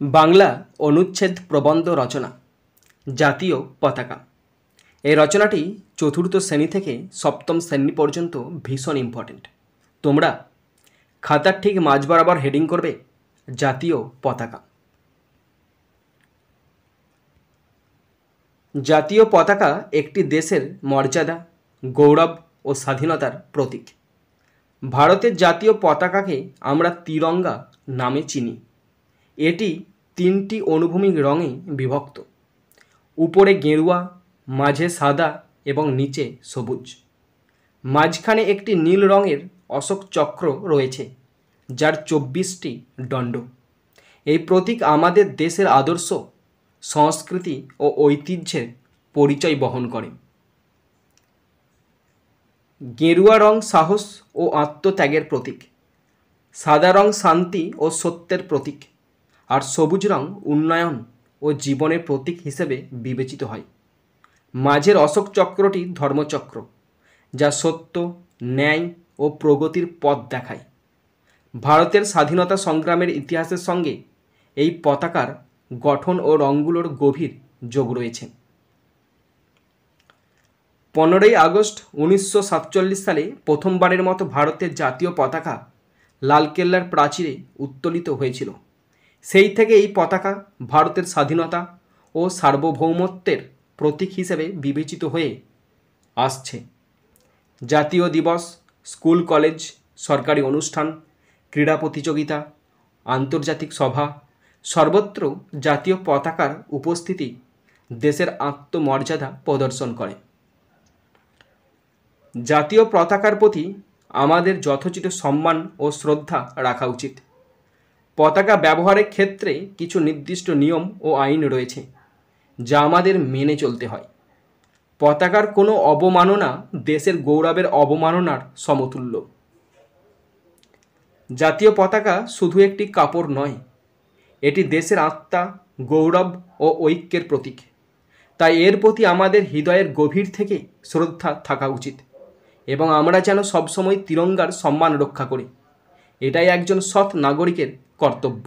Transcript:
বাংলা অনুচ্ছেদ প্রবন্ধ রচনা জাতীয় পতাকা। এই রচনাটি চতুর্থ শ্রেণী থেকে সপ্তম শ্রেণী পর্যন্ত ভীষণ ইম্পর্টেন্ট। তোমরা খাতার ঠিক মাঝ বরাবর হেডিং করবে জাতীয় পতাকা। জাতীয় পতাকা একটি দেশের মর্যাদা, গৌরব ও স্বাধীনতার প্রতীক। ভারতের জাতীয় পতাকাকে আমরা তিরঙ্গা নামে চিনি। এটি তিনটি অনুভূমিক রঙে বিভক্ত। উপরে গেরুয়া, মাঝে সাদা এবং নিচে সবুজ। মাঝখানে একটি নীল রঙের অশোক চক্র রয়েছে, যার 24টি দণ্ড। এই প্রতীক আমাদের দেশের আদর্শ, সংস্কৃতি ও ঐতিহ্যের পরিচয় বহন করে। গেরুয়া রং সাহস ও আত্মত্যাগের প্রতীক, সাদা রং শান্তি ও সত্যের প্রতীক, আর সবুজ রং উন্নয়ন ও জীবনের প্রতীক হিসেবে বিবেচিত হয়। মাঝের অশোক চক্রটি ধর্মচক্র, যা সত্য, ন্যায় ও প্রগতির পথ দেখায়। ভারতের স্বাধীনতা সংগ্রামের ইতিহাসের সঙ্গে এই পতাকার গঠন ও রঙগুলোর গভীর যোগ রয়েছে। 15ই আগস্ট 1947 সালে প্রথমবারের মতো ভারতের জাতীয় পতাকা লালকেল্লার প্রাচীরে উত্তোলিত হয়েছিল। সেই থেকে এই পতাকা ভারতের স্বাধীনতা ও সার্বভৌমত্বের প্রতীক হিসেবে বিবেচিত হয়ে আসছে। জাতীয় দিবস, স্কুল কলেজ, সরকারি অনুষ্ঠান, ক্রীড়া প্রতিযোগিতা, আন্তর্জাতিক সভা, সর্বত্র জাতীয় পতাকার উপস্থিতি দেশের আত্মমর্যাদা প্রদর্শন করে। জাতীয় পতাকার প্রতি আমাদের যথোচিত সম্মান ও শ্রদ্ধা রাখা উচিত। পতাকা ব্যবহারের ক্ষেত্রে কিছু নির্দিষ্ট নিয়ম ও আইন রয়েছে, যা আমাদের মেনে চলতে হয়। পতাকার কোনো অবমাননা দেশের গৌরবের অবমাননার সমতুল্য। জাতীয় পতাকা শুধু একটি কাপড় নয়, এটি দেশের আত্মা, গৌরব ও ঐক্যের প্রতীক। তাই এর প্রতি আমাদের হৃদয়ের গভীর থেকে শ্রদ্ধা থাকা উচিত এবং আমরা যেন সবসময় তিরঙ্গার সম্মান রক্ষা করি। এটাই একজন সৎ নাগরিকের কর্তব্য।